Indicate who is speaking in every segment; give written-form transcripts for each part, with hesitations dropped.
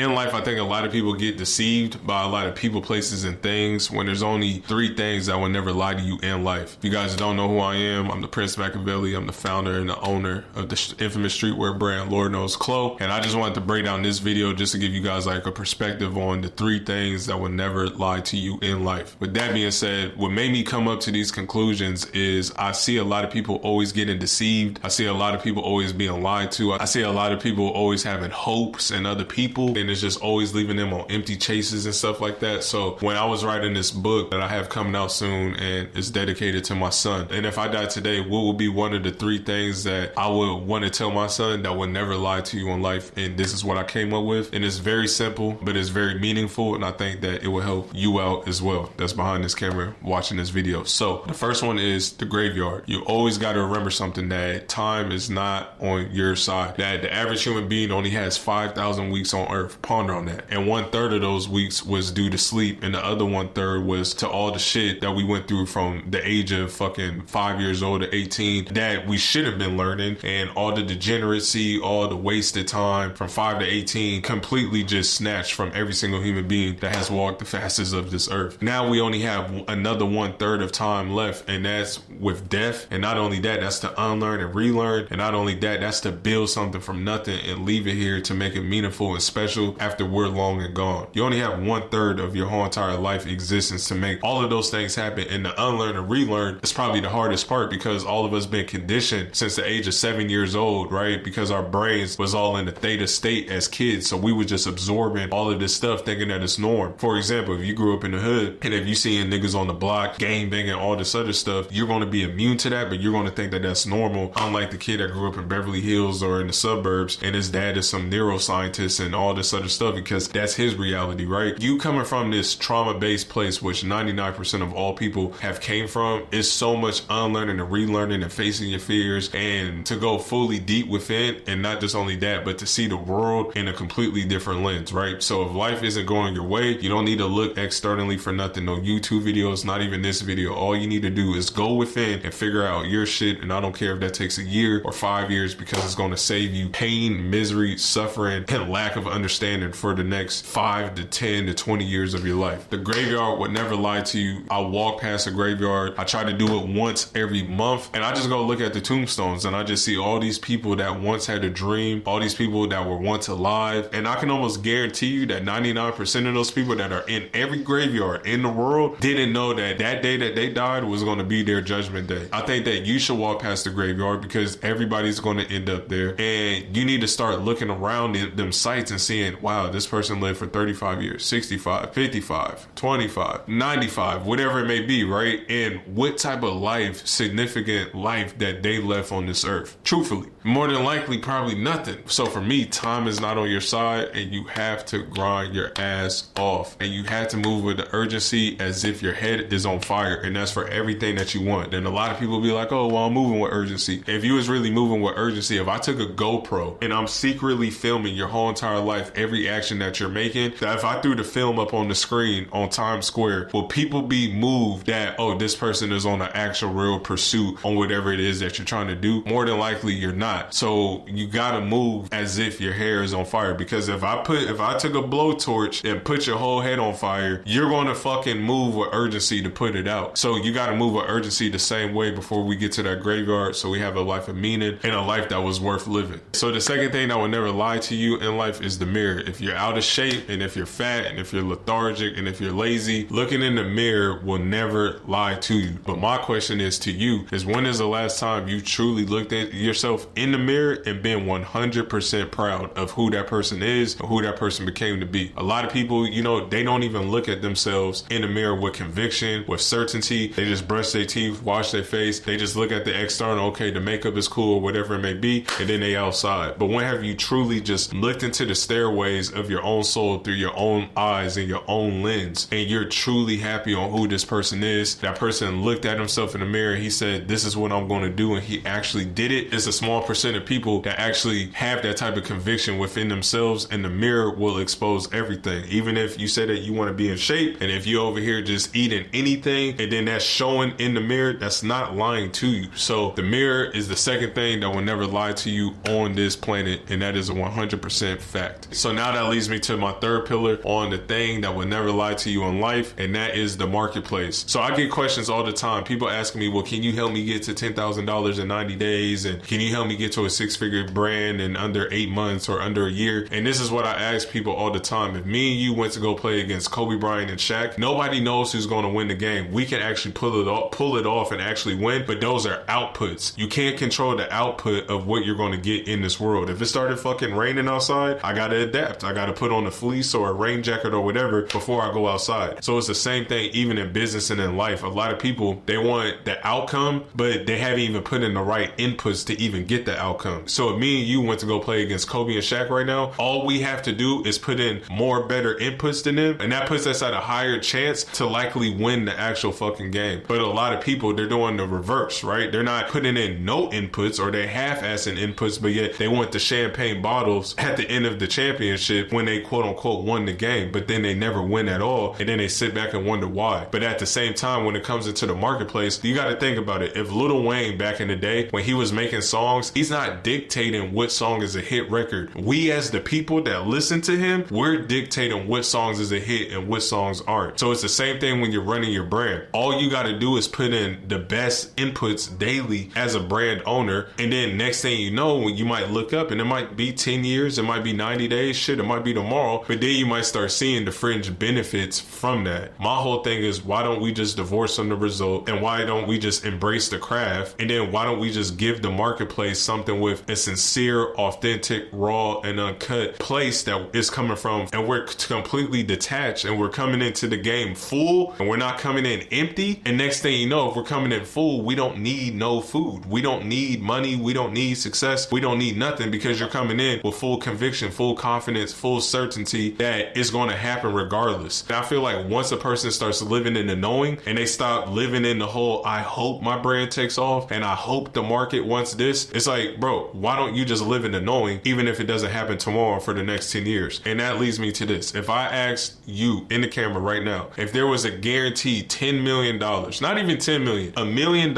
Speaker 1: In life, I think a lot of people get deceived by a lot of people, places, and things when there's only 3 things that will never lie to you in life. If you guys don't know who I am, I'm the Prince Machiavelli. I'm the founder and the owner of the infamous streetwear brand Lord Knows Clo. And I just wanted to break down this video just to give you guys like a perspective on the 3 things that will never lie to you in life. With that being said, what made me come up to these conclusions is I see a lot of people always getting deceived. I see a lot of people always being lied to. I see a lot of people always having hopes in other people, and it's just always leaving them on empty chases and stuff like that. So when I was writing this book that I have coming out soon and it's dedicated to my son, and if I die today, what would be one of the 3 things that I would want to tell my son that would never lie to you in life? And this is what I came up with, and it's very simple, but it's very meaningful, and I think that it will help you out as well that's behind this camera watching this video. So the first one is the graveyard. You always got to remember something, that time is not on your side, that the average human being only has 5,000 weeks on earth. Ponder on that. And 1/3 of those weeks was due to sleep, and the other 1/3 was to all the shit that we went through from the age of fucking 5 years old to 18 that we should have been learning, and all the degeneracy, all the wasted time from 5 to 18 completely just snatched from every single human being that has walked the fastest of this earth. Now we only have another 1/3 of time left, and that's with death. And not only that, that's to unlearn and relearn. And not only that, that's to build something from nothing and leave it here to make it meaningful and special after we're long and gone. You only have 1/3 of your whole entire life existence to make all of those things happen. And to unlearn and relearn is probably the hardest part, because all of us been conditioned since the age of 7 years old, right? Because our brains was all in the theta state as kids. So we were just absorbing all of this stuff thinking that it's norm. For example, if you grew up in the hood and if you seeing niggas on the block, gang banging, all this other stuff, you're going to be immune to that, but you're going to think that that's normal. Unlike the kid that grew up in Beverly Hills or in the suburbs and his dad is some neuroscientist and all this other stuff, because that's his reality, right? You coming from this trauma-based place, which 99% of all people have came from, is so much unlearning and relearning and facing your fears, and to go fully deep within, and not just only that, but to see the world in a completely different lens, right? So if life isn't going your way, you don't need to look externally for nothing, no YouTube videos, not even this video. All you need to do is go within and figure out your shit, and I don't care if that takes a year or 5 years, because it's going to save you pain, misery, suffering, and lack of understanding for the next 5 to 10 to 20 years of your life. The graveyard would never lie to you. I walk past a graveyard. I try to do it once every month, and I just go look at the tombstones, and I just see all these people that once had a dream, all these people that were once alive, and I can almost guarantee you that 99% of those people that are in every graveyard in the world didn't know that that day that they died was going to be their judgment day. I think that you should walk past the graveyard, because everybody's going to end up there, and you need to start looking around them sites and seeing, wow, this person lived for 35 years, 65, 55, 25, 95, whatever it may be, right? And what type of life, significant life that they left on this earth. Truthfully, more than likely, probably nothing. So for me, time is not on your side, and you have to grind your ass off, and you have to move with the urgency as if your head is on fire, and that's for everything that you want. And a lot of people be like, oh, well, I'm moving with urgency. If you was really moving with urgency, if I took a GoPro and I'm secretly filming your whole entire life, every action that you're making, that if I threw the film up on the screen on Times Square, will people be moved that, oh, this person is on an actual real pursuit on whatever it is that you're trying to do? More than likely, you're not. So you gotta move as if your hair is on fire, because if I took a blowtorch and put your whole head on fire, you're gonna fucking move with urgency to put it out. So you gotta move with urgency the same way before we get to that graveyard, so we have a life of meaning and a life that was worth living. So the second thing that will never lie to you in life is the mirror. If you're out of shape, and if you're fat, and if you're lethargic, and if you're lazy, looking in the mirror will never lie to you. But my question is to you, is when is the last time you truly looked at yourself in the mirror and been 100% proud of who that person is or who that person became to be? A lot of people, you know, they don't even look at themselves in the mirror with conviction, with certainty. They just brush their teeth, wash their face. They just look at the external, okay, the makeup is cool or whatever it may be, and then they outside. But when have you truly just looked into the stairways of your own soul through your own eyes and your own lens, and you're truly happy on who this person is? That person looked at himself in the mirror, he said, this is what I'm going to do, and he actually did it. It's a small percent of people that actually have that type of conviction within themselves, and the mirror will expose everything. Even if you say that you want to be in shape, and if you over here just eating anything and then that's showing in the mirror, that's not lying to you. So the mirror is the second thing that will never lie to you on this planet, and that is a 100% fact. So now that leads me to my third pillar on the thing that will never lie to you in life, and that is the marketplace. So I get questions all the time. People asking me, well, can you help me get to $10,000 in 90 days? And can you help me get to a six-figure brand in under 8 months or under a year? And this is what I ask people all the time. If me and you went to go play against Kobe Bryant and Shaq, nobody knows who's going to win the game. We can actually pull it off and actually win, but those are outputs. You can't control the output of what you're going to get in this world. If it started fucking raining outside, I got to adapt. I got to put on a fleece or a rain jacket or whatever before I go outside. So it's the same thing even in business and in life. A lot of people, they want the outcome, but they haven't even put in the right inputs to even get the outcome. So if me and you went to go play against Kobe and Shaq right now, all we have to do is put in more better inputs than them, and that puts us at a higher chance to likely win the actual fucking game. But a lot of people, they're doing the reverse, right? They're not putting in no inputs, or they half-assing inputs, but yet they want the champagne bottles at the end of the championship when they quote unquote won the game, but then they never win at all, and then they sit back and wonder why. But at the same time, when it comes into the marketplace, you got to think about it. If Lil Wayne back in the day, when he was making songs, he's not dictating what song is a hit record. We as the people that listen to him, we're dictating what songs is a hit and what songs aren't. So it's the same thing when you're running your brand. All you got to do is put in the best inputs daily as a brand owner, and then next thing you know, when you might look up, and it might be 10 years, it might be 90 days, shit, it might be tomorrow, but then you might start seeing the fringe benefits from that. My whole thing is, why don't we just divorce from the result, and why don't we just embrace the craft, and then why don't we just give the marketplace something with a sincere, authentic, raw, and uncut place that is coming from, and we're completely detached, and we're coming into the game full, and we're not coming in empty. And next thing you know, if we're coming in full, we don't need no food, we don't need money, we don't need success, we don't need nothing, because you're coming in with full conviction, full confidence, full certainty that it's going to happen regardless. And I feel like once a person starts living in the knowing, and they stop living in the whole, I hope my brand takes off, and I hope the market wants this, it's like, bro, why don't you just live in the knowing, even if it doesn't happen tomorrow for the next 10 years? And that leads me to this. If I asked you in the camera right now, if there was a guaranteed $10 million, not even 10 million, $1 million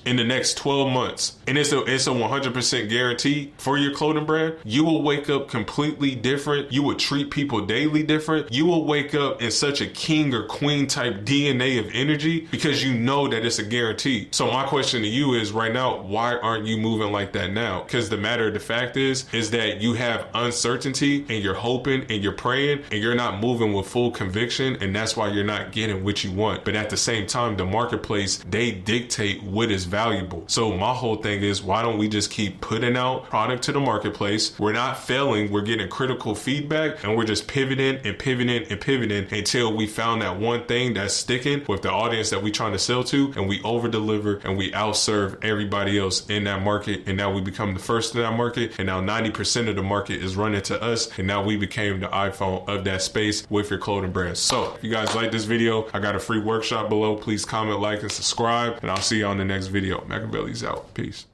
Speaker 1: in the next 12 months, and it's a 100% guarantee for your clothing brand, you will wake up completely different. You will treat people daily different. You will wake up in such a king or queen type DNA of energy, because you know that it's a guarantee. So my question to you is right now, why aren't you moving like that now? Because the matter of the fact is that you have uncertainty, and you're hoping and you're praying, and you're not moving with full conviction, and that's why you're not getting what you want. But at the same time, the marketplace, they dictate what is valuable. So my whole thing is, why don't we just keep putting out product to the marketplace? We're not failing, we're getting critical feedback, and we're just pivoting and pivoting and pivoting until we found that one thing that's sticking with the audience that we trying to sell to, and we over deliver and we outserve everybody else in that market, and now we become the first in that market, and now 90% of the market is running to us, and now we became the iPhone of that space with your clothing brand. So if you guys like this video, I got a free workshop below. Please comment, like, and subscribe, and I'll see you on the next video. Machiavelli's out. Peace.